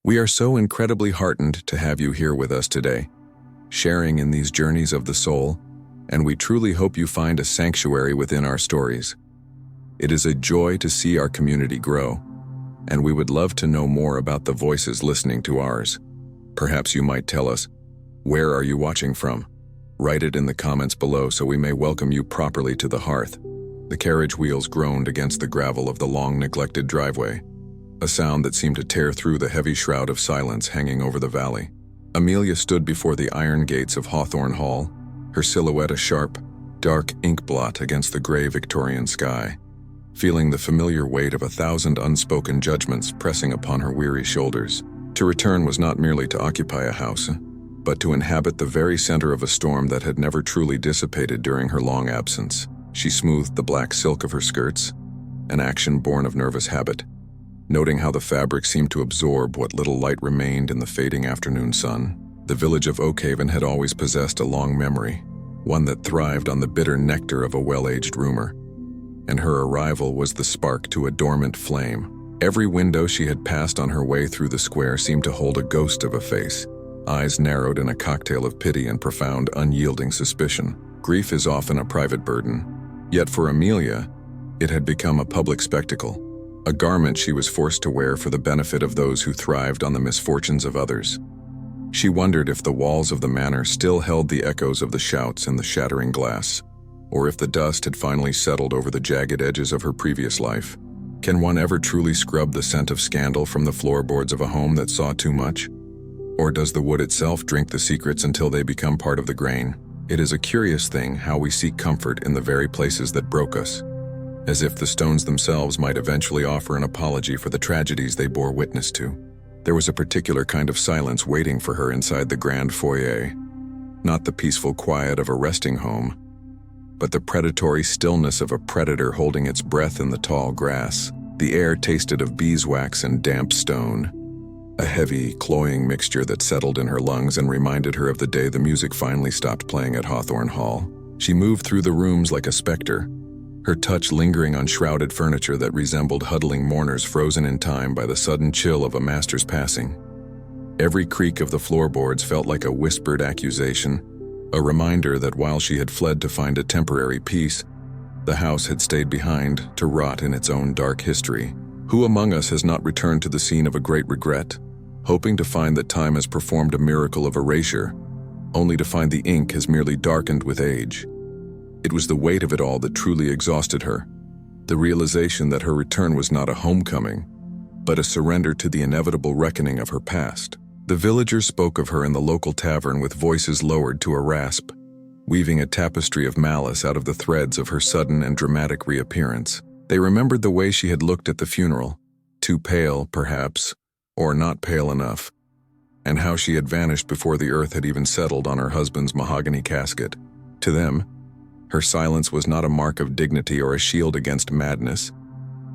We are so incredibly heartened to have you here with us today, sharing in these journeys of the soul, and we truly hope you find a sanctuary within our stories. It is a joy to see our community grow, and we would love to know more about the voices listening to ours. Perhaps you might tell us, where are you watching from? Write it in the comments below so we may welcome you properly to the hearth. The carriage wheels groaned against the gravel of the long-neglected driveway, a sound that seemed to tear through the heavy shroud of silence hanging over the valley. Amelia stood before the iron gates of Hawthorne Hall, her silhouette a sharp, dark ink blot against the gray Victorian sky, feeling the familiar weight of 1,000 unspoken judgments pressing upon her weary shoulders. To return was not merely to occupy a house, but to inhabit the very center of a storm that had never truly dissipated during her long absence. She smoothed the black silk of her skirts, an action born of nervous habit, noting how the fabric seemed to absorb what little light remained in the fading afternoon sun. The village of Oakhaven had always possessed a long memory, one that thrived on the bitter nectar of a well-aged rumor, and her arrival was the spark to a dormant flame. Every window she had passed on her way through the square seemed to hold a ghost of a face, eyes narrowed in a cocktail of pity and profound, unyielding suspicion. Grief is often a private burden, yet for Amelia, it had become a public spectacle, a garment she was forced to wear for the benefit of those who thrived on the misfortunes of others. She wondered if the walls of the manor still held the echoes of the shouts and the shattering glass, or if the dust had finally settled over the jagged edges of her previous life. Can one ever truly scrub the scent of scandal from the floorboards of a home that saw too much? Or does the wood itself drink the secrets until they become part of the grain? It is a curious thing how we seek comfort in the very places that broke us, as if the stones themselves might eventually offer an apology for the tragedies they bore witness to. There was a particular kind of silence waiting for her inside the grand foyer, not the peaceful quiet of a resting home, but the predatory stillness of a predator holding its breath in the tall grass. The air tasted of beeswax and damp stone, a heavy, cloying mixture that settled in her lungs and reminded her of the day the music finally stopped playing at Hawthorne Hall. She moved through the rooms like a specter, her touch lingering on shrouded furniture that resembled huddling mourners frozen in time by the sudden chill of a master's passing. Every creak of the floorboards felt like a whispered accusation, a reminder that while she had fled to find a temporary peace, the house had stayed behind to rot in its own dark history. Who among us has not returned to the scene of a great regret, hoping to find that time has performed a miracle of erasure, only to find the ink has merely darkened with age? It was the weight of it all that truly exhausted her, the realization that her return was not a homecoming, but a surrender to the inevitable reckoning of her past. The villagers spoke of her in the local tavern with voices lowered to a rasp, weaving a tapestry of malice out of the threads of her sudden and dramatic reappearance. They remembered the way she had looked at the funeral, too pale, perhaps, or not pale enough, and how she had vanished before the earth had even settled on her husband's mahogany casket. To them, her silence was not a mark of dignity or a shield against madness,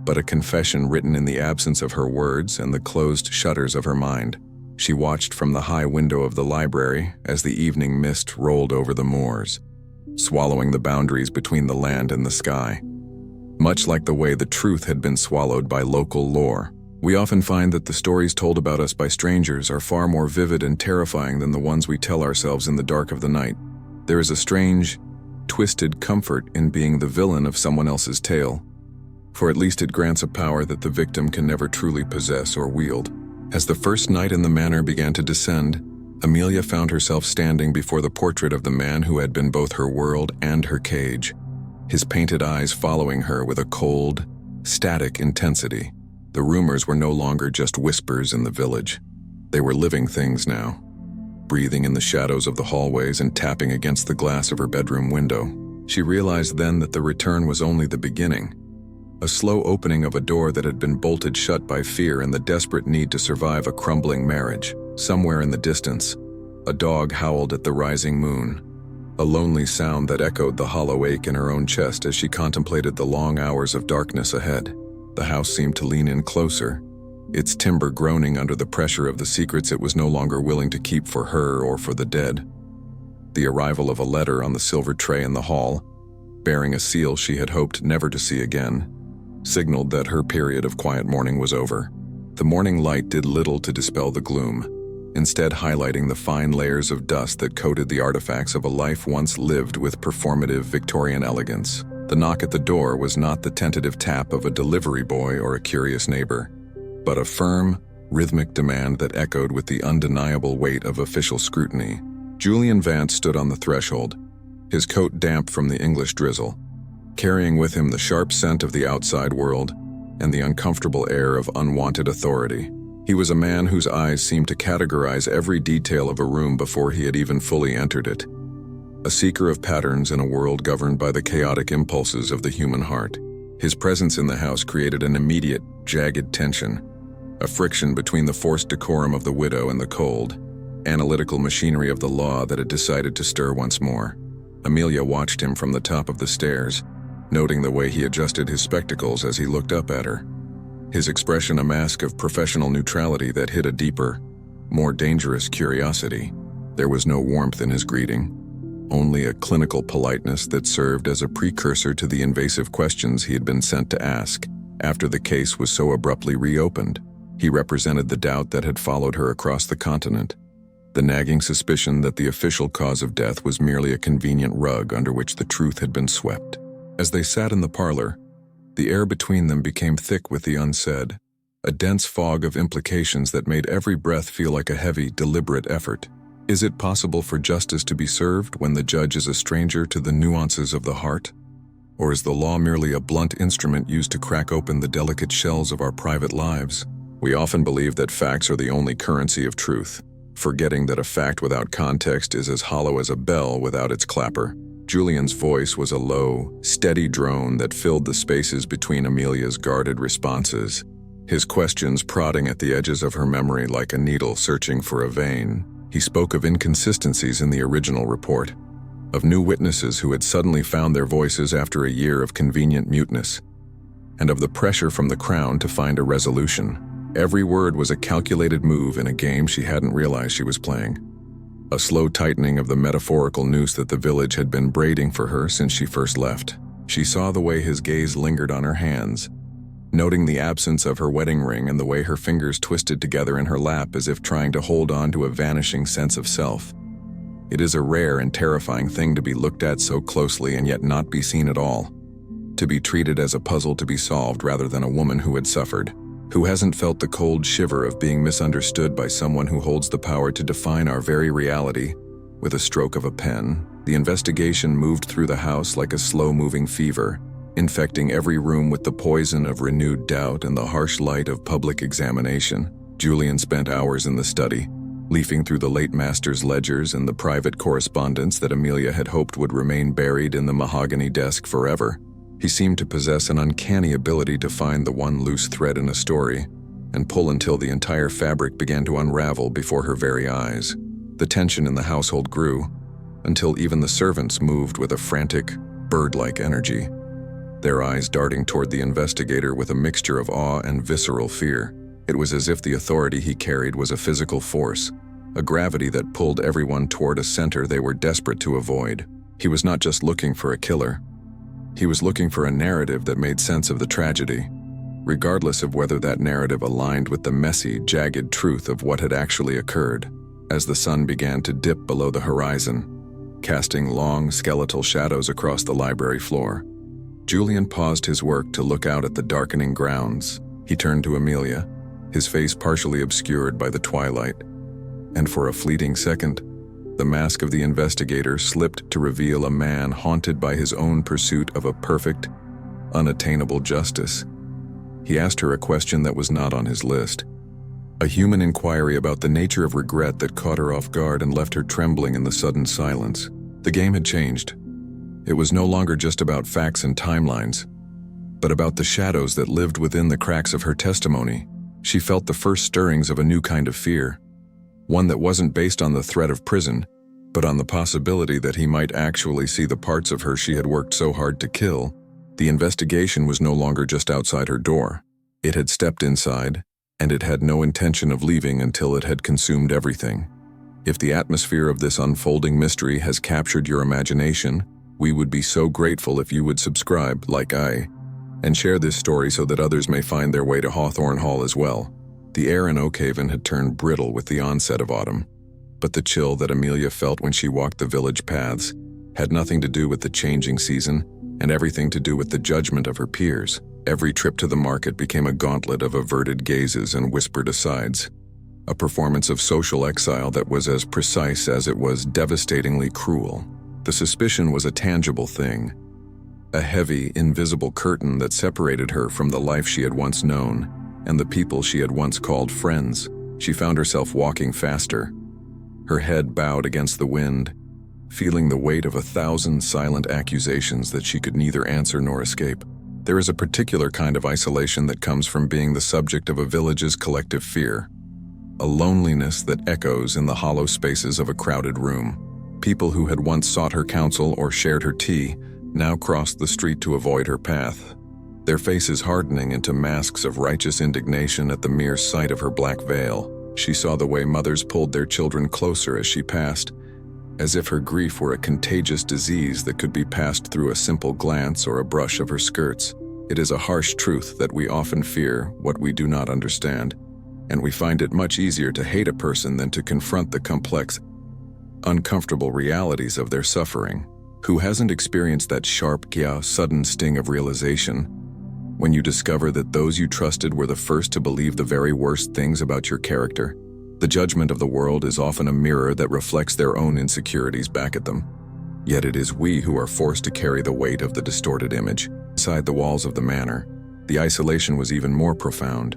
but a confession written in the absence of her words and the closed shutters of her mind. She watched from the high window of the library as the evening mist rolled over the moors, swallowing the boundaries between the land and the sky. Much like the way the truth had been swallowed by local lore, we often find that the stories told about us by strangers are far more vivid and terrifying than the ones we tell ourselves in the dark of the night. There is a strange, twisted comfort in being the villain of someone else's tale, for at least it grants a power that the victim can never truly possess or wield. As the first night in the manor began to descend, Amelia found herself standing before the portrait of the man who had been both her world and her cage, his painted eyes following her with a cold, static intensity. The rumors were no longer just whispers in the village. They were living things now, breathing in the shadows of the hallways and tapping against the glass of her bedroom window. She realized then that the return was only the beginning, a slow opening of a door that had been bolted shut by fear and the desperate need to survive a crumbling marriage. Somewhere in the distance, a dog howled at the rising moon, a lonely sound that echoed the hollow ache in her own chest as she contemplated the long hours of darkness ahead. The house seemed to lean in closer, its timber groaning under the pressure of the secrets it was no longer willing to keep for her or for the dead. The arrival of a letter on the silver tray in the hall, bearing a seal she had hoped never to see again, signaled that her period of quiet mourning was over. The morning light did little to dispel the gloom, instead highlighting the fine layers of dust that coated the artifacts of a life once lived with performative Victorian elegance. The knock at the door was not the tentative tap of a delivery boy or a curious neighbor, but a firm, rhythmic demand that echoed with the undeniable weight of official scrutiny. Julian Vance stood on the threshold, his coat damp from the English drizzle, carrying with him the sharp scent of the outside world and the uncomfortable air of unwanted authority. He was a man whose eyes seemed to categorize every detail of a room before he had even fully entered it. A seeker of patterns in a world governed by the chaotic impulses of the human heart. His presence in the house created an immediate, jagged tension, a friction between the forced decorum of the widow and the cold, analytical machinery of the law that had decided to stir once more. Amelia watched him from the top of the stairs, noting the way he adjusted his spectacles as he looked up at her. His expression a mask of professional neutrality that hid a deeper, more dangerous curiosity. There was no warmth in his greeting, only a clinical politeness that served as a precursor to the invasive questions he had been sent to ask after the case was so abruptly reopened. He represented the doubt that had followed her across the continent, the nagging suspicion that the official cause of death was merely a convenient rug under which the truth had been swept. As they sat in the parlor, the air between them became thick with the unsaid, a dense fog of implications that made every breath feel like a heavy, deliberate effort. Is it possible for justice to be served when the judge is a stranger to the nuances of the heart? Or is the law merely a blunt instrument used to crack open the delicate shells of our private lives? We often believe that facts are the only currency of truth, forgetting that a fact without context is as hollow as a bell without its clapper. Julian's voice was a low, steady drone that filled the spaces between Amelia's guarded responses, his questions prodding at the edges of her memory like a needle searching for a vein. He spoke of inconsistencies in the original report, of new witnesses who had suddenly found their voices after a year of convenient muteness, and of the pressure from the Crown to find a resolution. Every word was a calculated move in a game she hadn't realized she was playing. A slow tightening of the metaphorical noose that the village had been braiding for her since she first left. She saw the way his gaze lingered on her hands, noting the absence of her wedding ring and the way her fingers twisted together in her lap as if trying to hold on to a vanishing sense of self. It is a rare and terrifying thing to be looked at so closely and yet not be seen at all. To be treated as a puzzle to be solved rather than a woman who had suffered, who hasn't felt the cold shiver of being misunderstood by someone who holds the power to define our very reality with a stroke of a pen. The investigation moved through the house like a slow-moving fever, infecting every room with the poison of renewed doubt and the harsh light of public examination. Julian spent hours in the study, leafing through the late master's ledgers and the private correspondence that Amelia had hoped would remain buried in the mahogany desk forever. He seemed to possess an uncanny ability to find the one loose thread in a story and pull until the entire fabric began to unravel before her very eyes. The tension in the household grew, until even the servants moved with a frantic, bird-like energy, their eyes darting toward the investigator with a mixture of awe and visceral fear. It was as if the authority he carried was a physical force, a gravity that pulled everyone toward a center they were desperate to avoid. He was not just looking for a killer. He was looking for a narrative that made sense of the tragedy, regardless of whether that narrative aligned with the messy, jagged truth of what had actually occurred. As the sun began to dip below the horizon, casting long, skeletal shadows across the library floor, Julian paused his work to look out at the darkening grounds. He turned to Amelia, his face partially obscured by the twilight, and for a fleeting second, the mask of the investigator slipped to reveal a man haunted by his own pursuit of a perfect, unattainable justice. He asked her a question that was not on his list, a human inquiry about the nature of regret that caught her off guard and left her trembling in the sudden silence. The game had changed. It was no longer just about facts and timelines, but about the shadows that lived within the cracks of her testimony. She felt the first stirrings of a new kind of fear, one that wasn't based on the threat of prison, but on the possibility that he might actually see the parts of her she had worked so hard to kill. The investigation was no longer just outside her door. It had stepped inside, and it had no intention of leaving until it had consumed everything. If the atmosphere of this unfolding mystery has captured your imagination, we would be so grateful if you would subscribe, like I, and share this story so that others may find their way to Hawthorne Hall as well. The air in Oakhaven had turned brittle with the onset of autumn, but the chill that Amelia felt when she walked the village paths had nothing to do with the changing season and everything to do with the judgment of her peers. Every trip to the market became a gauntlet of averted gazes and whispered asides, a performance of social exile that was as precise as it was devastatingly cruel. The suspicion was a tangible thing, a heavy, invisible curtain that separated her from the life she had once known and the people she had once called friends. She found herself walking faster, her head bowed against the wind, feeling the weight of 1,000 silent accusations that she could neither answer nor escape. There is a particular kind of isolation that comes from being the subject of a village's collective fear, a loneliness that echoes in the hollow spaces of a crowded room. People who had once sought her counsel or shared her tea now crossed the street to avoid her path, their faces hardening into masks of righteous indignation at the mere sight of her black veil. She saw the way mothers pulled their children closer as she passed, as if her grief were a contagious disease that could be passed through a simple glance or a brush of her skirts. It is a harsh truth that we often fear what we do not understand, and we find it much easier to hate a person than to confront the complex, uncomfortable realities of their suffering. Who hasn't experienced that sharp, sudden sting of realization when you discover that those you trusted were the first to believe the very worst things about your character? The judgment of the world is often a mirror that reflects their own insecurities back at them. Yet it is we who are forced to carry the weight of the distorted image. Inside the walls of the manor, the isolation was even more profound,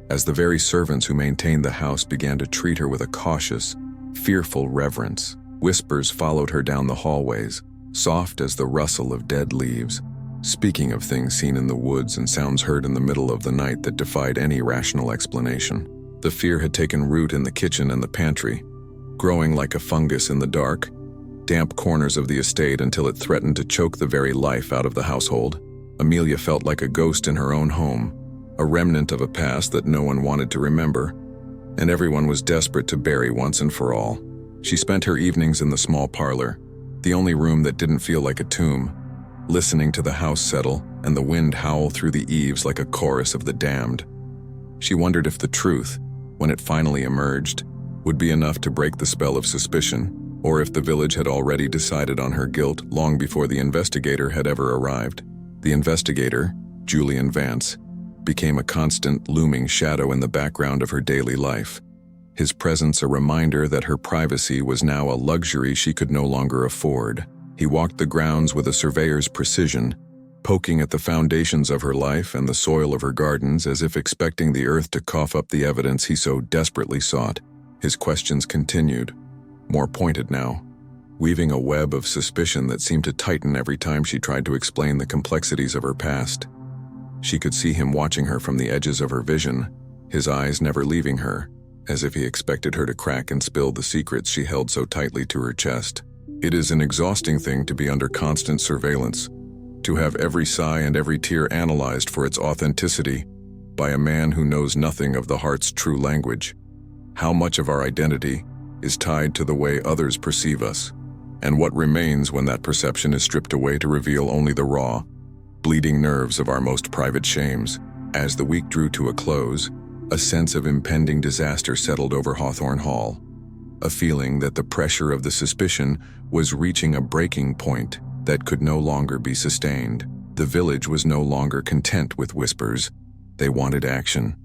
as the very servants who maintained the house began to treat her with a cautious, fearful reverence. Whispers followed her down the hallways, soft as the rustle of dead leaves, speaking of things seen in the woods and sounds heard in the middle of the night that defied any rational explanation. The fear had taken root in the kitchen and the pantry, growing like a fungus in the dark, damp corners of the estate until it threatened to choke the very life out of the household. Amelia felt like a ghost in her own home, a remnant of a past that no one wanted to remember, and everyone was desperate to bury once and for all. She spent her evenings in the small parlor, the only room that didn't feel like a tomb, listening to the house settle and the wind howl through the eaves like a chorus of the damned. She wondered if the truth, when it finally emerged, would be enough to break the spell of suspicion, or if the village had already decided on her guilt long before the investigator had ever arrived. The investigator, Julian Vance, became a constant, looming shadow in the background of her daily life, his presence a reminder that her privacy was now a luxury she could no longer afford. He walked the grounds with a surveyor's precision, poking at the foundations of her life and the soil of her gardens as if expecting the earth to cough up the evidence he so desperately sought. His questions continued, more pointed now, weaving a web of suspicion that seemed to tighten every time she tried to explain the complexities of her past. She could see him watching her from the edges of her vision, his eyes never leaving her, as if he expected her to crack and spill the secrets she held so tightly to her chest. It is an exhausting thing to be under constant surveillance, to have every sigh and every tear analyzed for its authenticity by a man who knows nothing of the heart's true language. How much of our identity is tied to the way others perceive us, and what remains when that perception is stripped away to reveal only the raw, bleeding nerves of our most private shames. As the week drew to a close, a sense of impending disaster settled over Hawthorne Hall, a feeling that the pressure of the suspicion was reaching a breaking point that could no longer be sustained. The village was no longer content with whispers. They wanted action,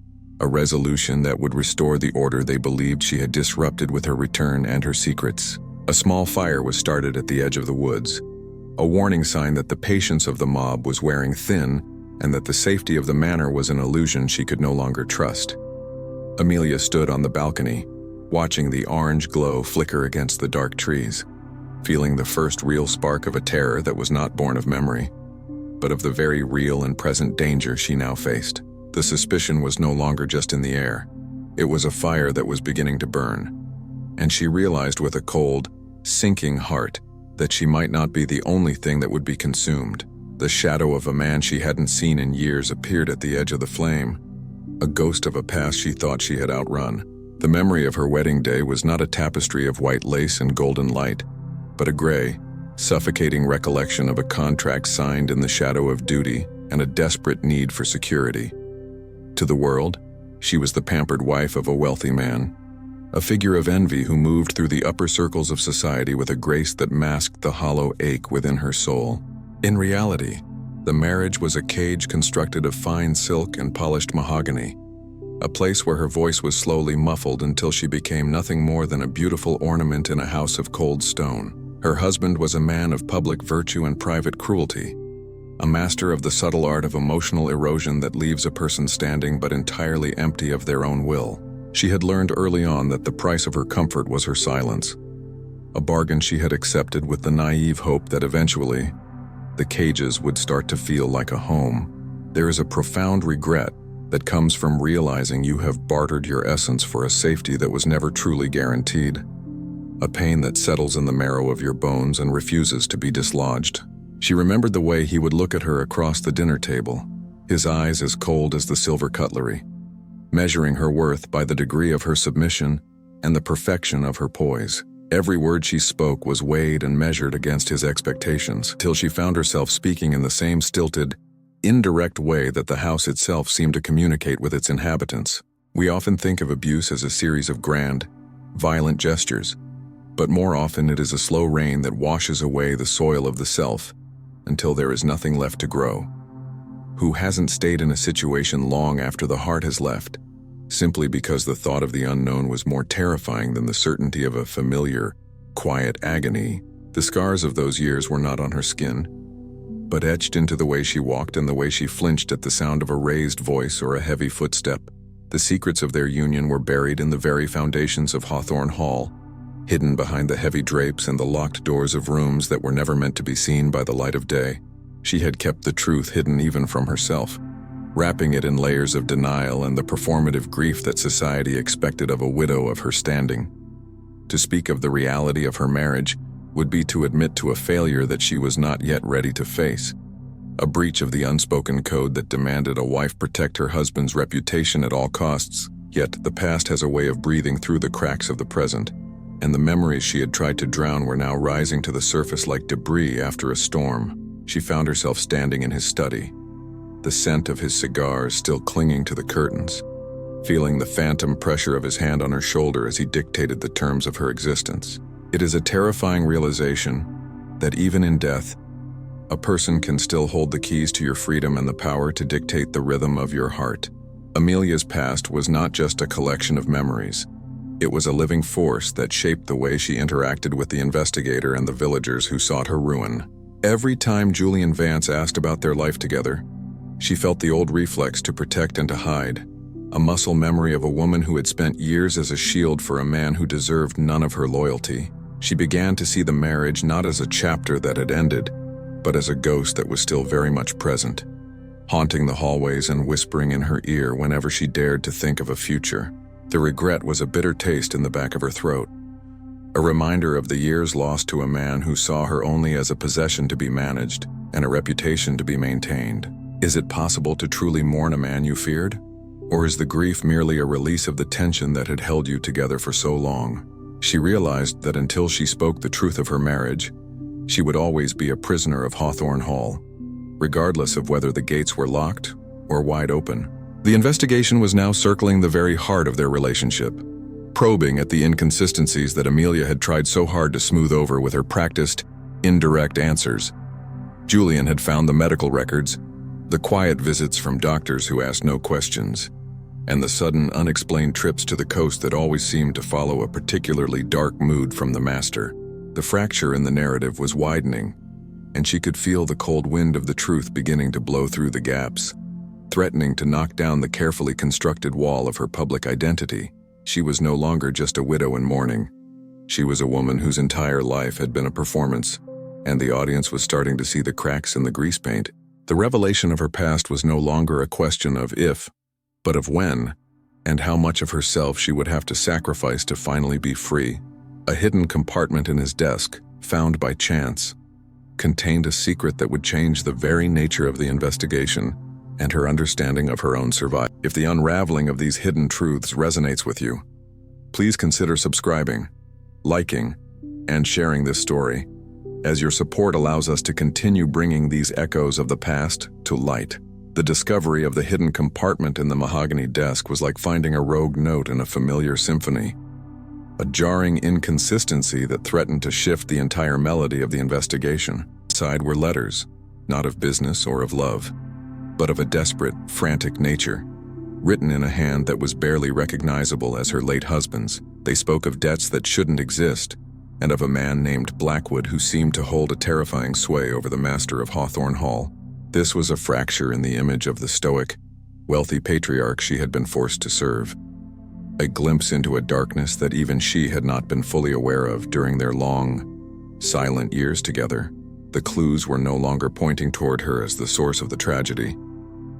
a resolution that would restore the order they believed she had disrupted with her return and her secrets. A small fire was started at the edge of the woods, a warning sign that the patience of the mob was wearing thin and that the safety of the manor was an illusion she could no longer trust. Amelia stood on the balcony, watching the orange glow flicker against the dark trees, feeling the first real spark of a terror that was not born of memory, but of the very real and present danger she now faced. The suspicion was no longer just in the air. It was a fire that was beginning to burn, and she realized with a cold, sinking heart that she might not be the only thing that would be consumed. The shadow of a man she hadn't seen in years appeared at the edge of the flame, a ghost of a past she thought she had outrun. The memory of her wedding day was not a tapestry of white lace and golden light, but a gray, suffocating recollection of a contract signed in the shadow of duty and a desperate need for security. To the world, She was the pampered wife of a wealthy man, a figure of envy who moved through the upper circles of society with a grace that masked the hollow ache within her soul. In reality, the marriage was a cage constructed of fine silk and polished mahogany, a place where her voice was slowly muffled until she became nothing more than a beautiful ornament in a house of cold stone. Her husband was a man of public virtue and private cruelty, a master of the subtle art of emotional erosion that leaves a person standing but entirely empty of their own will. She had learned early on that the price of her comfort was her silence, a bargain she had accepted with the naive hope that eventually, the cages would start to feel like a home. There is a profound regret that comes from realizing you have bartered your essence for a safety that was never truly guaranteed, a pain that settles in the marrow of your bones and refuses to be dislodged. She remembered the way he would look at her across the dinner table, his eyes as cold as the silver cutlery, measuring her worth by the degree of her submission and the perfection of her poise. Every word she spoke was weighed and measured against his expectations, till she found herself speaking in the same stilted, indirect way that the house itself seemed to communicate with its inhabitants. We often think of abuse as a series of grand, violent gestures, but more often it is a slow rain that washes away the soil of the self until there is nothing left to grow. Who hasn't stayed in a situation long after the heart has left, simply because the thought of the unknown was more terrifying than the certainty of a familiar, quiet agony? The scars of those years were not on her skin, but etched into the way she walked and the way she flinched at the sound of a raised voice or a heavy footstep. The secrets of their union were buried in the very foundations of Hawthorne Hall, hidden behind the heavy drapes and the locked doors of rooms that were never meant to be seen by the light of day. She had kept the truth hidden even from herself, wrapping it in layers of denial and the performative grief that society expected of a widow of her standing. To speak of the reality of her marriage would be to admit to a failure that she was not yet ready to face, a breach of the unspoken code that demanded a wife protect her husband's reputation at all costs. Yet the past has a way of breathing through the cracks of the present, and the memories she had tried to drown were now rising to the surface like debris after a storm. She found herself standing in his study, the scent of his cigars still clinging to the curtains, feeling the phantom pressure of his hand on her shoulder as he dictated the terms of her existence. It is a terrifying realization that even in death, a person can still hold the keys to your freedom and the power to dictate the rhythm of your heart. Amelia's past was not just a collection of memories. It was a living force that shaped the way she interacted with the investigator and the villagers who sought her ruin. Every time Julian Vance asked about their life together, she felt the old reflex to protect and to hide, a muscle memory of a woman who had spent years as a shield for a man who deserved none of her loyalty. She began to see the marriage not as a chapter that had ended, but as a ghost that was still very much present, haunting the hallways and whispering in her ear whenever she dared to think of a future. The regret was a bitter taste in the back of her throat, a reminder of the years lost to a man who saw her only as a possession to be managed and a reputation to be maintained. Is it possible to truly mourn a man you feared? Or is the grief merely a release of the tension that had held you together for so long? She realized that until she spoke the truth of her marriage, she would always be a prisoner of Hawthorne Hall, regardless of whether the gates were locked or wide open. The investigation was now circling the very heart of their relationship, probing at the inconsistencies that Amelia had tried so hard to smooth over with her practiced, indirect answers. Julian had found the medical records, the quiet visits from doctors who asked no questions, and the sudden, unexplained trips to the coast that always seemed to follow a particularly dark mood from the master. The fracture in the narrative was widening, and she could feel the cold wind of the truth beginning to blow through the gaps, threatening to knock down the carefully constructed wall of her public identity. She was no longer just a widow in mourning. She was a woman whose entire life had been a performance, and the audience was starting to see the cracks in the grease paint. The revelation of her past was no longer a question of if, but of when, and how much of herself she would have to sacrifice to finally be free. A hidden compartment in his desk, found by chance, contained a secret that would change the very nature of the investigation and her understanding of her own survival. If the unraveling of these hidden truths resonates with you, please consider subscribing, liking, and sharing this story, as your support allows us to continue bringing these echoes of the past to light. The discovery of the hidden compartment in the mahogany desk was like finding a rogue note in a familiar symphony, a jarring inconsistency that threatened to shift the entire melody of the investigation. Inside were letters, not of business or of love, but of a desperate, frantic nature, written in a hand that was barely recognizable as her late husband's. They spoke of debts that shouldn't exist, and of a man named Blackwood who seemed to hold a terrifying sway over the master of Hawthorne Hall. This was a fracture in the image of the stoic, wealthy patriarch she had been forced to serve, a glimpse into a darkness that even she had not been fully aware of during their long, silent years together. The clues were no longer pointing toward her as the source of the tragedy,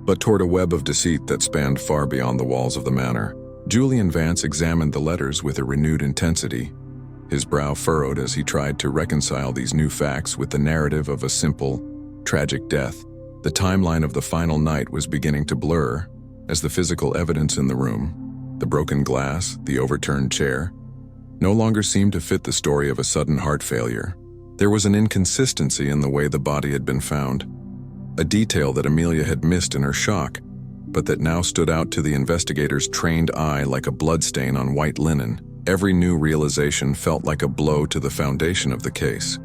but toward a web of deceit that spanned far beyond the walls of the manor. Julian Vance examined the letters with a renewed intensity, his brow furrowed as he tried to reconcile these new facts with the narrative of a simple, tragic death. The timeline of the final night was beginning to blur as the physical evidence in the room, the broken glass, the overturned chair, no longer seemed to fit the story of a sudden heart failure. There was an inconsistency in the way the body had been found, a detail that Amelia had missed in her shock, but that now stood out to the investigator's trained eye like a bloodstain on white linen. Every new realization felt like a blow to the foundation of the case,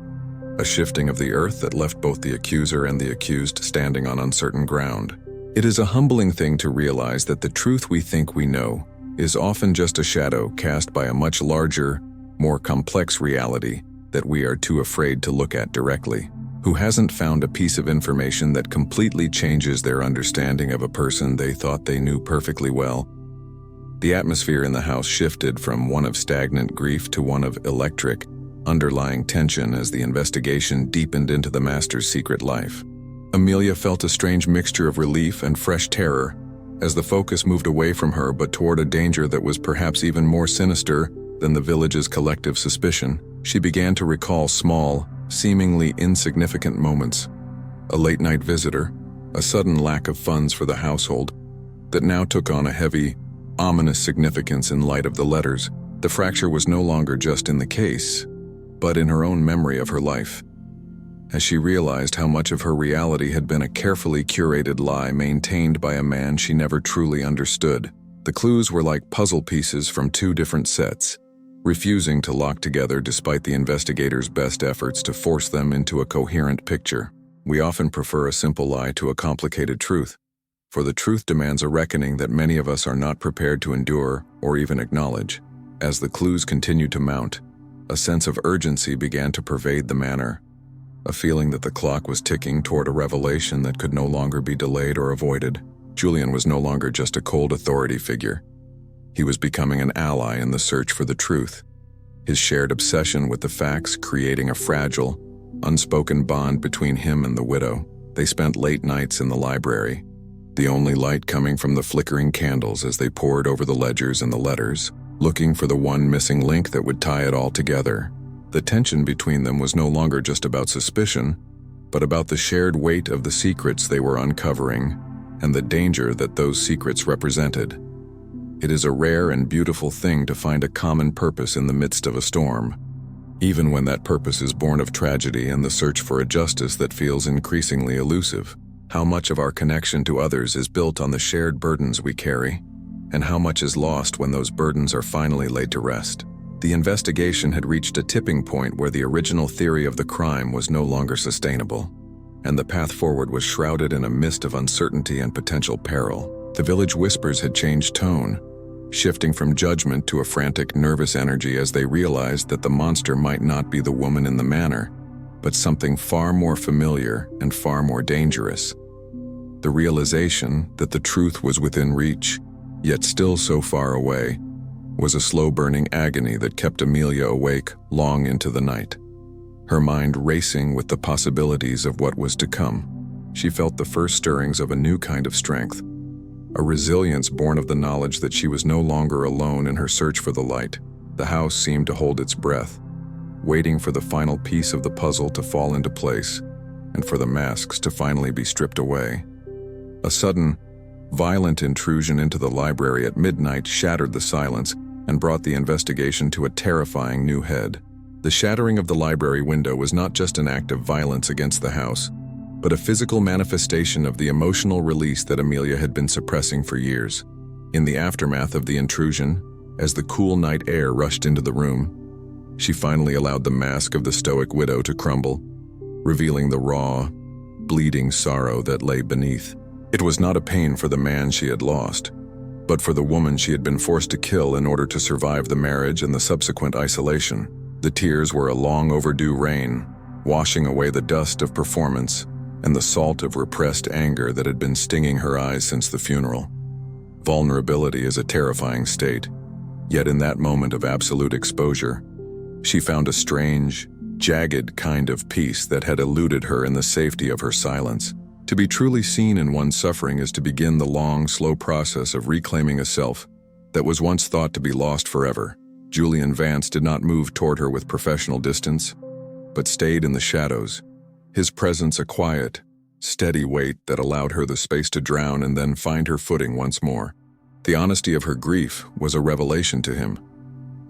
a shifting of the earth that left both the accuser and the accused standing on uncertain ground. It is a humbling thing to realize that the truth we think we know is often just a shadow cast by a much larger, more complex reality that we are too afraid to look at directly. Who hasn't found a piece of information that completely changes their understanding of a person they thought they knew perfectly well? The atmosphere in the house shifted from one of stagnant grief to one of electric, underlying tension as the investigation deepened into the master's secret life. Amelia felt a strange mixture of relief and fresh terror as the focus moved away from her but toward a danger that was perhaps even more sinister than the village's collective suspicion. She began to recall small, seemingly insignificant moments, a late-night visitor, a sudden lack of funds for the household, that now took on a heavy, ominous significance in light of the letters. The fracture was no longer just in the case, but in her own memory of her life, as she realized how much of her reality had been a carefully curated lie maintained by a man she never truly understood. The clues were like puzzle pieces from two different sets, refusing to lock together despite the investigator's best efforts to force them into a coherent picture. We often prefer a simple lie to a complicated truth, for the truth demands a reckoning that many of us are not prepared to endure or even acknowledge. As the clues continued to mount, a sense of urgency began to pervade the manor, a feeling that the clock was ticking toward a revelation that could no longer be delayed or avoided. Julian was no longer just a cold authority figure. He was becoming an ally in the search for the truth, his shared obsession with the facts creating a fragile, unspoken bond between him and the widow. They spent late nights in the library, the only light coming from the flickering candles as they pored over the ledgers and the letters, looking for the one missing link that would tie it all together. The tension between them was no longer just about suspicion, but about the shared weight of the secrets they were uncovering and the danger that those secrets represented. It is a rare and beautiful thing to find a common purpose in the midst of a storm, even when that purpose is born of tragedy and the search for a justice that feels increasingly elusive. How much of our connection to others is built on the shared burdens we carry, and how much is lost when those burdens are finally laid to rest? The investigation had reached a tipping point where the original theory of the crime was no longer sustainable, and the path forward was shrouded in a mist of uncertainty and potential peril. The village whispers had changed tone, shifting from judgment to a frantic, nervous energy as they realized that the monster might not be the woman in the manor, but something far more familiar and far more dangerous. The realization that the truth was within reach, yet still so far away, was a slow-burning agony that kept Amelia awake long into the night, her mind racing with the possibilities of what was to come. She felt the first stirrings of a new kind of strength, a resilience born of the knowledge that she was no longer alone in her search for the light. The house seemed to hold its breath, waiting for the final piece of the puzzle to fall into place and for the masks to finally be stripped away. A sudden, violent intrusion into the library at midnight shattered the silence and brought the investigation to a terrifying new head. The shattering of the library window was not just an act of violence against the house. but a physical manifestation of the emotional release that Amelia had been suppressing for years. In the aftermath of the intrusion, as the cool night air rushed into the room, she finally allowed the mask of the stoic widow to crumble, revealing the raw, bleeding sorrow that lay beneath. It was not a pain for the man she had lost, but for the woman she had been forced to kill in order to survive the marriage and the subsequent isolation. The tears were a long overdue rain, washing away the dust of performance and the salt of repressed anger that had been stinging her eyes since the funeral. Vulnerability is a terrifying state, yet in that moment of absolute exposure, she found a strange, jagged kind of peace that had eluded her in the safety of her silence. To be truly seen in one's suffering is to begin the long, slow process of reclaiming a self that was once thought to be lost forever. Julian Vance did not move toward her with professional distance, but stayed in the shadows, his presence a quiet, steady weight that allowed her the space to drown and then find her footing once more. The honesty of her grief was a revelation to him,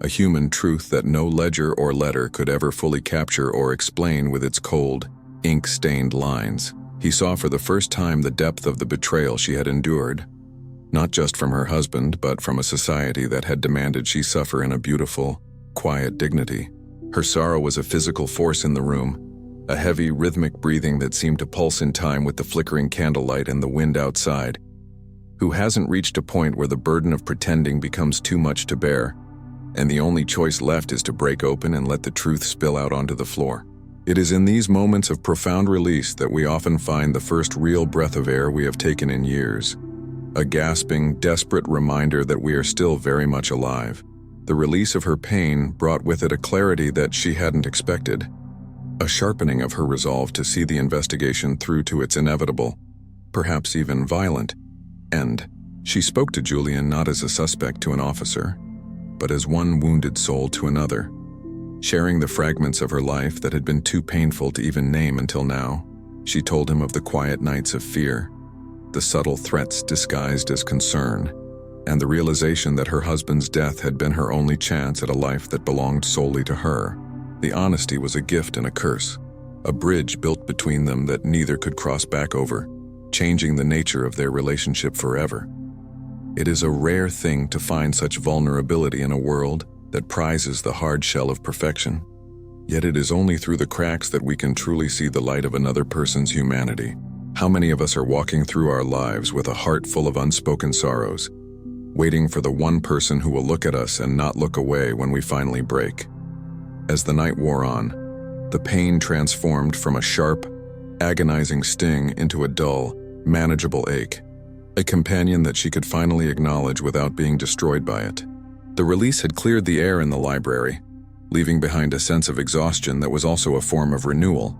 a human truth that no ledger or letter could ever fully capture or explain with its cold, ink-stained lines. He saw for the first time the depth of the betrayal she had endured, not just from her husband, but from a society that had demanded she suffer in a beautiful, quiet dignity. Her sorrow was a physical force in the room, a heavy, rhythmic breathing that seemed to pulse in time with the flickering candlelight and the wind outside. Who hasn't reached a point where the burden of pretending becomes too much to bear, and the only choice left is to break open and let the truth spill out onto the floor? It is in these moments of profound release that we often find the first real breath of air we have taken in years. A gasping, desperate reminder that we are still very much alive. The release of her pain brought with it a clarity that she hadn't expected, a sharpening of her resolve to see the investigation through to its inevitable, perhaps even violent, end. She spoke to Julian not as a suspect to an officer, but as one wounded soul to another, sharing the fragments of her life that had been too painful to even name until now. She told him of the quiet nights of fear, the subtle threats disguised as concern, and the realization that her husband's death had been her only chance at a life that belonged solely to her. The honesty was a gift and a curse, a bridge built between them that neither could cross back over, changing the nature of their relationship forever. It is a rare thing to find such vulnerability in a world that prizes the hard shell of perfection. Yet it is only through the cracks that we can truly see the light of another person's humanity. How many of us are walking through our lives with a heart full of unspoken sorrows, waiting for the one person who will look at us and not look away when we finally break? As the night wore on, the pain transformed from a sharp, agonizing sting into a dull, manageable ache, a companion that she could finally acknowledge without being destroyed by it. The release had cleared the air in the library, leaving behind a sense of exhaustion that was also a form of renewal,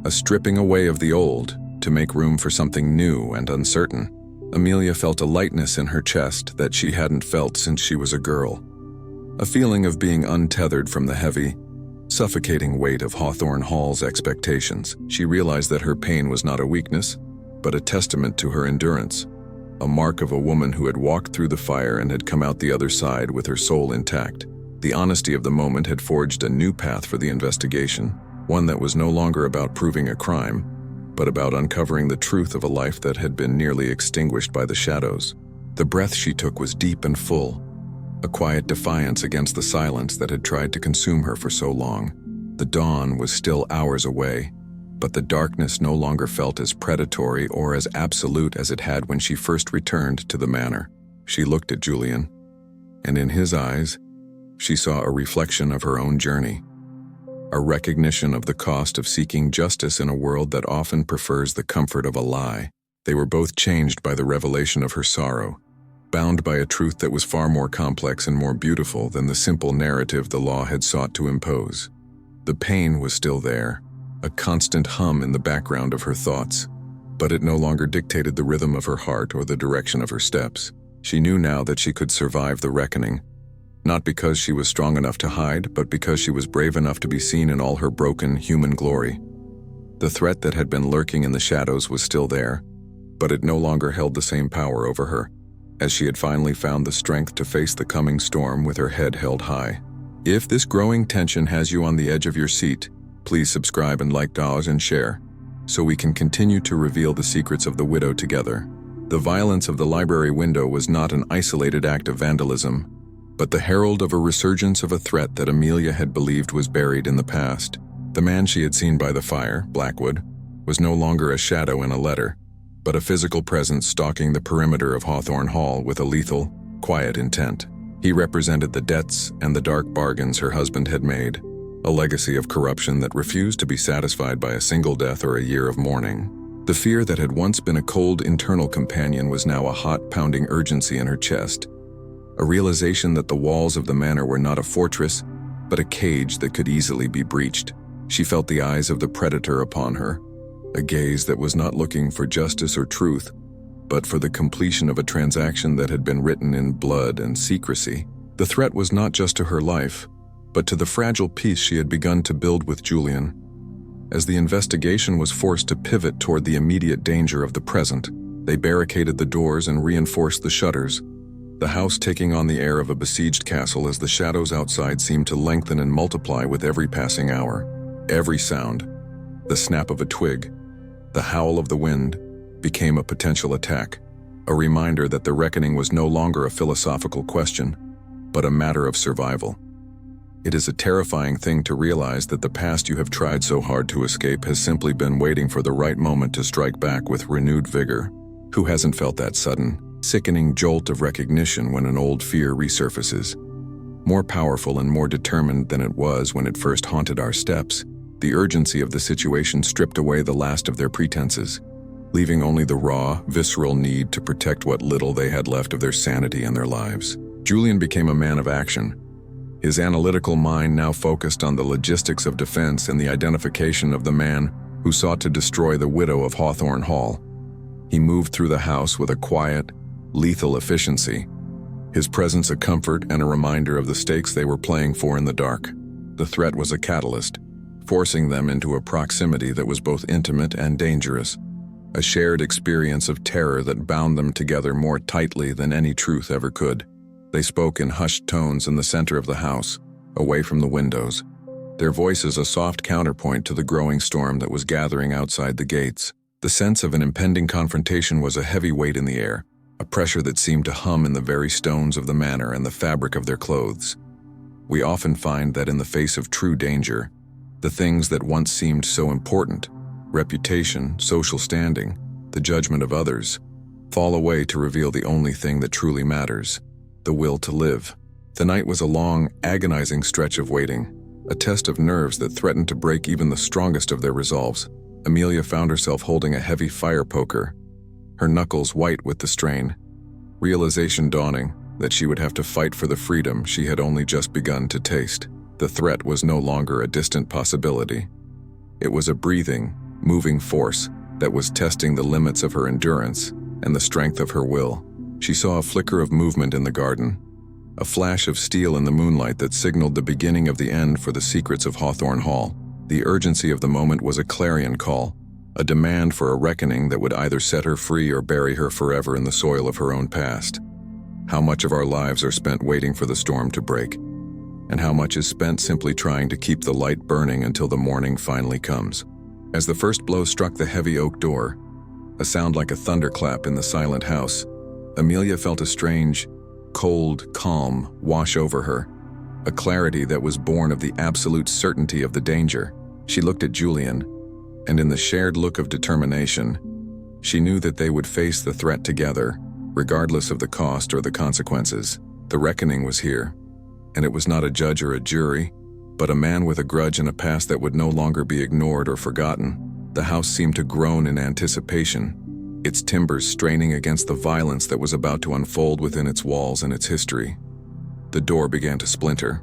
a stripping away of the old to make room for something new and uncertain. Amelia felt a lightness in her chest that she hadn't felt since she was a girl, a feeling of being untethered from the heavy, suffocating weight of Hawthorne Hall's expectations. She realized that her pain was not a weakness, but a testament to her endurance, a mark of a woman who had walked through the fire and had come out the other side with her soul intact. The honesty of the moment had forged a new path for the investigation, one that was no longer about proving a crime, but about uncovering the truth of a life that had been nearly extinguished by the shadows. The breath she took was deep and full, a quiet defiance against the silence that had tried to consume her for so long. The dawn was still hours away, but the darkness no longer felt as predatory or as absolute as it had when she first returned to the manor. She looked at Julian, and in his eyes, she saw a reflection of her own journey, a recognition of the cost of seeking justice in a world that often prefers the comfort of a lie. They were both changed by the revelation of her sorrow, bound by a truth that was far more complex and more beautiful than the simple narrative the law had sought to impose. The pain was still there, a constant hum in the background of her thoughts, but it no longer dictated the rhythm of her heart or the direction of her steps. She knew now that she could survive the reckoning, not because she was strong enough to hide, but because she was brave enough to be seen in all her broken human glory. The threat that had been lurking in the shadows was still there, but it no longer held the same power over her, as she had finally found the strength to face the coming storm with her head held high. If this growing tension has you on the edge of your seat, please subscribe and like, and share. so we can continue to reveal the secrets of the widow together. The violence of the library window was not an isolated act of vandalism, but the herald of a resurgence of a threat that Amelia had believed was buried in the past. The man she had seen by the fire, Blackwood, was no longer a shadow in a letter, but a physical presence stalking the perimeter of Hawthorne Hall with a lethal, quiet intent. He represented the debts and the dark bargains her husband had made, a legacy of corruption that refused to be satisfied by a single death or a year of mourning. The fear that had once been a cold internal companion was now a hot, pounding urgency in her chest, a realization that the walls of the manor were not a fortress, but a cage that could easily be breached. She felt the eyes of the predator upon her, a gaze that was not looking for justice or truth, but for the completion of a transaction that had been written in blood and secrecy. The threat was not just to her life, but to the fragile peace she had begun to build with Julian. As the investigation was forced to pivot toward the immediate danger of the present, they barricaded the doors and reinforced the shutters, the house taking on the air of a besieged castle as the shadows outside seemed to lengthen and multiply with every passing hour. Every sound, the snap of a twig, the howl of the wind, became a potential attack, a reminder that the reckoning was no longer a philosophical question, but a matter of survival. It is a terrifying thing to realize that the past you have tried so hard to escape has simply been waiting for the right moment to strike back with renewed vigor. Who hasn't felt that sudden, sickening jolt of recognition when an old fear resurfaces? More powerful and more determined than it was when it first haunted our steps, the urgency of the situation stripped away the last of their pretenses, leaving only the raw, visceral need to protect what little they had left of their sanity and their lives. Julian became a man of action, his analytical mind now focused on the logistics of defense and the identification of the man who sought to destroy the widow of Hawthorne Hall. He moved through the house with a quiet, lethal efficiency, his presence a comfort and a reminder of the stakes they were playing for in the dark. The threat was a catalyst, forcing them into a proximity that was both intimate and dangerous, a shared experience of terror that bound them together more tightly than any truth ever could. They spoke in hushed tones in the center of the house, away from the windows, their voices a soft counterpoint to the growing storm that was gathering outside the gates. The sense of an impending confrontation was a heavy weight in the air, a pressure that seemed to hum in the very stones of the manor and the fabric of their clothes. We often find that in the face of true danger, the things that once seemed so important, reputation, social standing, the judgment of others, fall away to reveal the only thing that truly matters: the will to live. The night was a long, agonizing stretch of waiting, a test of nerves that threatened to break even the strongest of their resolves. Amelia found herself holding a heavy fire poker, her knuckles white with the strain, realization dawning that she would have to fight for the freedom she had only just begun to taste. The threat was no longer a distant possibility. It was a breathing, moving force that was testing the limits of her endurance and the strength of her will. She saw a flicker of movement in the garden, a flash of steel in the moonlight that signaled the beginning of the end for the secrets of Hawthorne Hall. The urgency of the moment was a clarion call, a demand for a reckoning that would either set her free or bury her forever in the soil of her own past. How much of our lives are spent waiting for the storm to break, and how much is spent simply trying to keep the light burning until the morning finally comes? As the first blow struck the heavy oak door, a sound like a thunderclap in the silent house, Amelia felt a strange, cold calm wash over her, a clarity that was born of the absolute certainty of the danger. She looked at Julian, and in the shared look of determination, she knew that they would face the threat together, regardless of the cost or the consequences. The reckoning was here, and it was not a judge or a jury, but a man with a grudge and a past that would no longer be ignored or forgotten. The house seemed to groan in anticipation, its timbers straining against the violence that was about to unfold within its walls and its history. The door began to splinter,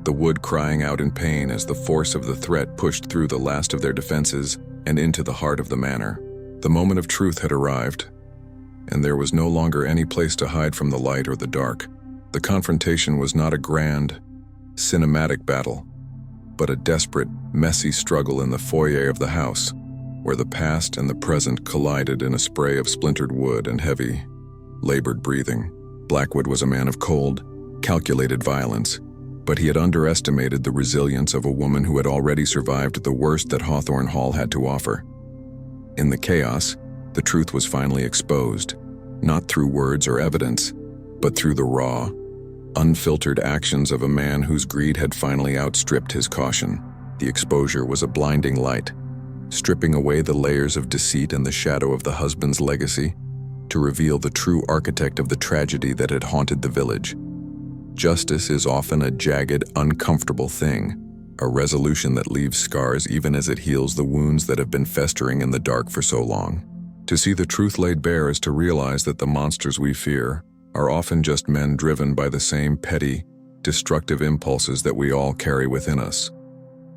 the wood crying out in pain as the force of the threat pushed through the last of their defenses and into the heart of the manor. The moment of truth had arrived, and there was no longer any place to hide from the light or the dark. The confrontation was not a grand, cinematic battle, but a desperate, messy struggle in the foyer of the house, where the past and the present collided in a spray of splintered wood and heavy, labored breathing. Blackwood was a man of cold, calculated violence, but he had underestimated the resilience of a woman who had already survived the worst that Hawthorne Hall had to offer. In the chaos, the truth was finally exposed, not through words or evidence, but through the raw, unfiltered actions of a man whose greed had finally outstripped his caution. The exposure was a blinding light, stripping away the layers of deceit and the shadow of the husband's legacy to reveal the true architect of the tragedy that had haunted the village. Justice is often a jagged, uncomfortable thing, a resolution that leaves scars even as it heals the wounds that have been festering in the dark for so long. To see the truth laid bare is to realize that the monsters we fear are often just men driven by the same petty, destructive impulses that we all carry within us.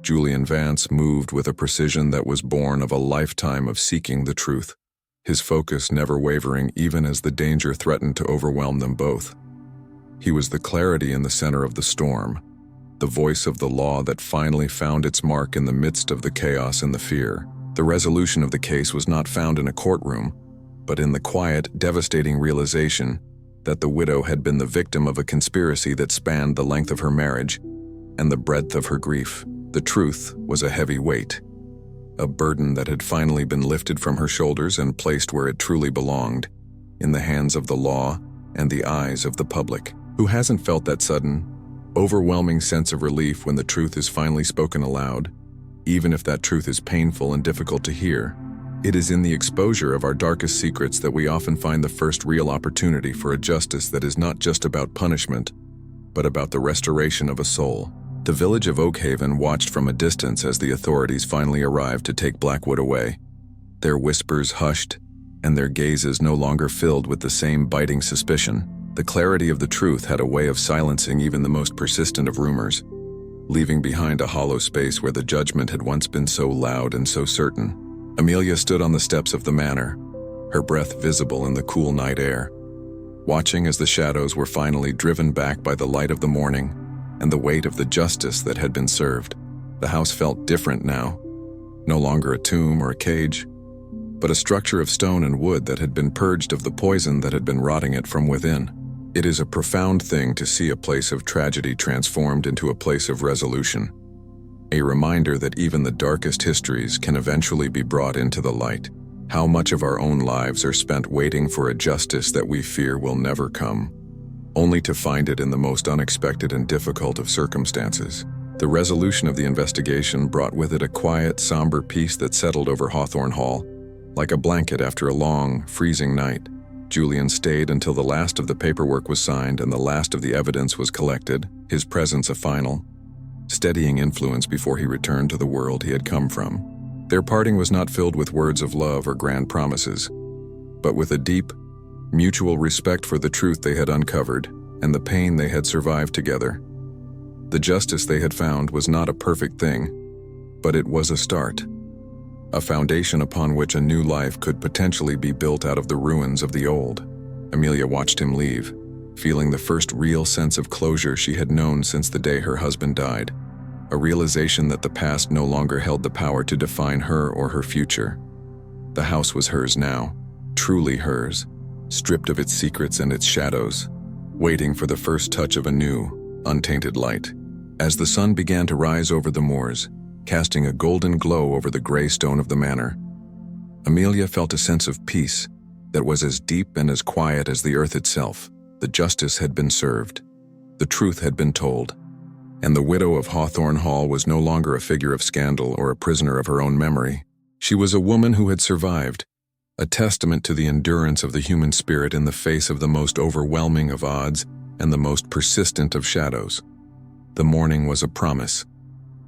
Julian Vance moved with a precision that was born of a lifetime of seeking the truth, his focus never wavering even as the danger threatened to overwhelm them both. He was the clarity in the center of the storm, the voice of the law that finally found its mark in the midst of the chaos and the fear. The resolution of the case was not found in a courtroom, but in the quiet, devastating realization that the widow had been the victim of a conspiracy that spanned the length of her marriage and the breadth of her grief. The truth was a heavy weight, a burden that had finally been lifted from her shoulders and placed where it truly belonged, in the hands of the law and the eyes of the public. Who hasn't felt that sudden, overwhelming sense of relief when the truth is finally spoken aloud, even if that truth is painful and difficult to hear? It is in the exposure of our darkest secrets that we often find the first real opportunity for a justice that is not just about punishment, but about the restoration of a soul. The village of Oakhaven watched from a distance as the authorities finally arrived to take Blackwood away. Their whispers hushed, and their gazes no longer filled with the same biting suspicion. The clarity of the truth had a way of silencing even the most persistent of rumors, leaving behind a hollow space where the judgment had once been so loud and so certain. Amelia stood on the steps of the manor, her breath visible in the cool night air, watching as the shadows were finally driven back by the light of the morning and the weight of the justice that had been served. The house felt different now, no longer a tomb or a cage, but a structure of stone and wood that had been purged of the poison that had been rotting it from within. It is a profound thing to see a place of tragedy transformed into a place of resolution, a reminder that even the darkest histories can eventually be brought into the light. How much of our own lives are spent waiting for a justice that we fear will never come, only to find it in the most unexpected and difficult of circumstances. The resolution of the investigation brought with it a quiet, somber peace that settled over Hawthorne Hall, like a blanket after a long, freezing night. Julian stayed until the last of the paperwork was signed and the last of the evidence was collected, his presence a final, steadying influence before he returned to the world he had come from. Their parting was not filled with words of love or grand promises, but with a deep, mutual respect for the truth they had uncovered and the pain they had survived together. The justice they had found was not a perfect thing, but it was a start, a foundation upon which a new life could potentially be built out of the ruins of the old. Amelia watched him leave, feeling the first real sense of closure she had known since the day her husband died, a realization that the past no longer held the power to define her or her future. The house was hers now, truly hers, stripped of its secrets and its shadows, waiting for the first touch of a new, untainted light. As the sun began to rise over the moors, casting a golden glow over the gray stone of the manor, Amelia felt a sense of peace that was as deep and as quiet as the earth itself. The justice had been served, the truth had been told, and the widow of Hawthorne Hall was no longer a figure of scandal or a prisoner of her own memory. She was a woman who had survived, a testament to the endurance of the human spirit in the face of the most overwhelming of odds and the most persistent of shadows. The morning was a promise,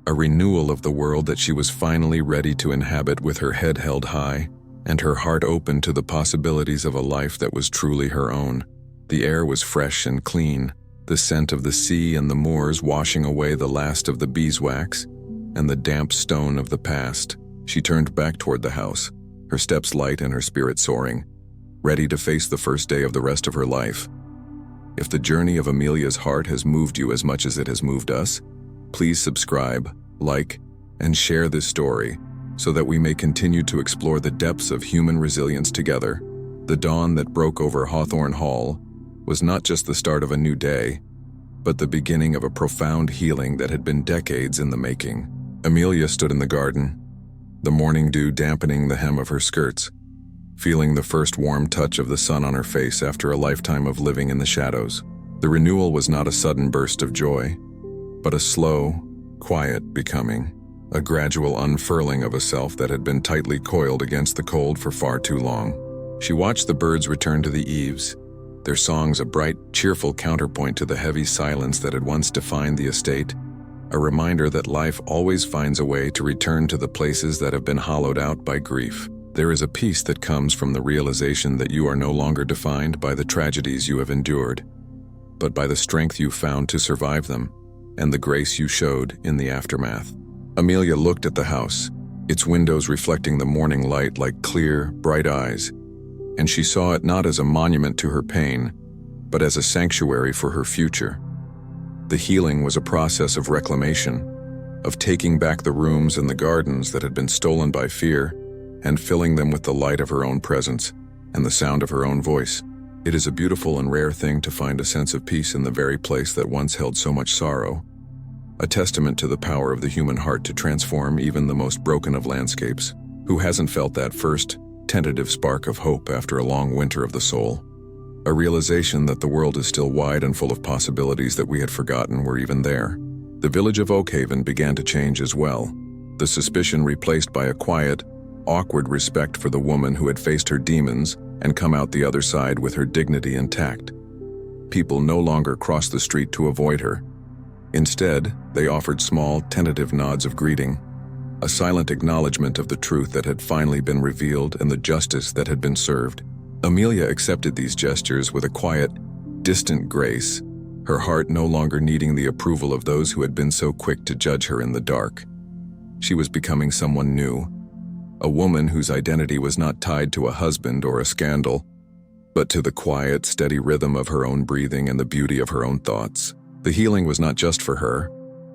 a renewal of the world that she was finally ready to inhabit with her head held high and her heart open to the possibilities of a life that was truly her own. The air was fresh and clean, the scent of the sea and the moors washing away the last of the beeswax and the damp stone of the past. She turned back toward the house, her steps light and her spirit soaring, ready to face the first day of the rest of her life. If the journey of Amelia's heart has moved you as much as it has moved us, please subscribe, like, and share this story so that we may continue to explore the depths of human resilience together. The dawn that broke over Hawthorne Hall was not just the start of a new day, but the beginning of a profound healing that had been decades in the making. Amelia stood in the garden, the morning dew dampening the hem of her skirts, feeling the first warm touch of the sun on her face after a lifetime of living in the shadows. The renewal was not a sudden burst of joy, but a slow, quiet becoming, a gradual unfurling of a self that had been tightly coiled against the cold for far too long. She watched the birds return to the eaves, their songs a bright, cheerful counterpoint to the heavy silence that had once defined the estate, a reminder that life always finds a way to return to the places that have been hollowed out by grief. There is a peace that comes from the realization that you are no longer defined by the tragedies you have endured, but by the strength you found to survive them, and the grace you showed in the aftermath. Amelia looked at the house, its windows reflecting the morning light like clear, bright eyes, and she saw it not as a monument to her pain, but as a sanctuary for her future. The healing was a process of reclamation, of taking back the rooms and the gardens that had been stolen by fear, and filling them with the light of her own presence and the sound of her own voice. It is a beautiful and rare thing to find a sense of peace in the very place that once held so much sorrow, a testament to the power of the human heart to transform even the most broken of landscapes. Who hasn't felt that first, tentative spark of hope after a long winter of the soul? A realization that the world is still wide and full of possibilities that we had forgotten were even there. The village of Oakhaven began to change as well, the suspicion replaced by a quiet, awkward respect for the woman who had faced her demons and come out the other side with her dignity intact. People no longer crossed the street to avoid her. Instead, they offered small, tentative nods of greeting, a silent acknowledgement of the truth that had finally been revealed and the justice that had been served. Amelia accepted these gestures with a quiet, distant grace, her heart no longer needing the approval of those who had been so quick to judge her in the dark. She was becoming someone new, a woman whose identity was not tied to a husband or a scandal, but to the quiet, steady rhythm of her own breathing and the beauty of her own thoughts. The healing was not just for her,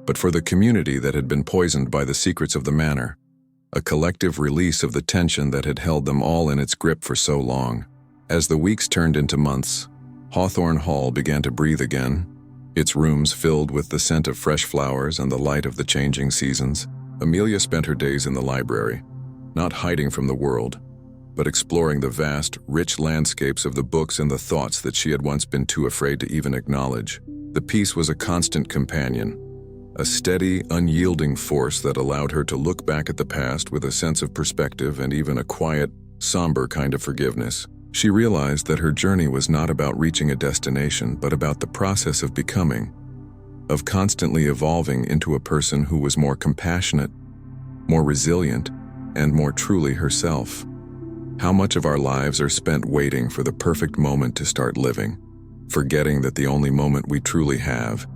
but for the community that had been poisoned by the secrets of the manor, a collective release of the tension that had held them all in its grip for so long. As the weeks turned into months, Hawthorne Hall began to breathe again, its rooms filled with the scent of fresh flowers and the light of the changing seasons. Amelia spent her days in the library, not hiding from the world, but exploring the vast, rich landscapes of the books and the thoughts that she had once been too afraid to even acknowledge. The peace was a constant companion, a steady, unyielding force that allowed her to look back at the past with a sense of perspective and even a quiet, somber kind of forgiveness. She realized that her journey was not about reaching a destination, but about the process of becoming, of constantly evolving into a person who was more compassionate, more resilient, and more truly herself. How much of our lives are spent waiting for the perfect moment to start living, forgetting that the only moment we truly have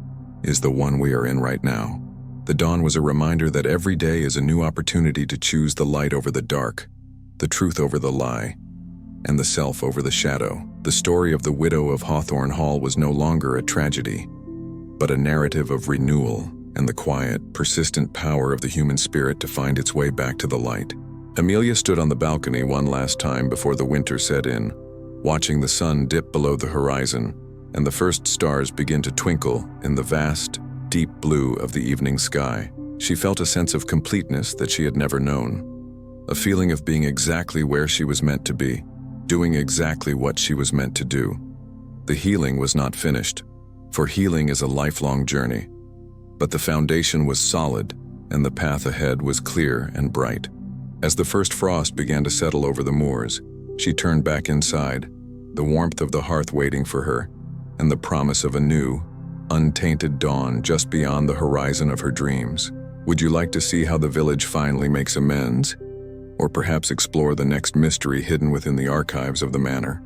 is the one we are in right now. The dawn was a reminder that every day is a new opportunity to choose the light over the dark, the truth over the lie, and the self over the shadow. The story of the widow of Hawthorne Hall was no longer a tragedy, but a narrative of renewal and the quiet, persistent power of the human spirit to find its way back to the light. Amelia stood on the balcony one last time before the winter set in, watching the sun dip below the horizon and the first stars begin to twinkle in the vast, deep blue of the evening sky. She felt a sense of completeness that she had never known, a feeling of being exactly where she was meant to be, doing exactly what she was meant to do. The healing was not finished, for healing is a lifelong journey, but the foundation was solid and the path ahead was clear and bright. As the first frost began to settle over the moors, she turned back inside, the warmth of the hearth waiting for her, and the promise of a new, untainted dawn just beyond the horizon of her dreams. Would you like to see how the village finally makes amends? Or perhaps explore the next mystery hidden within the archives of the manor?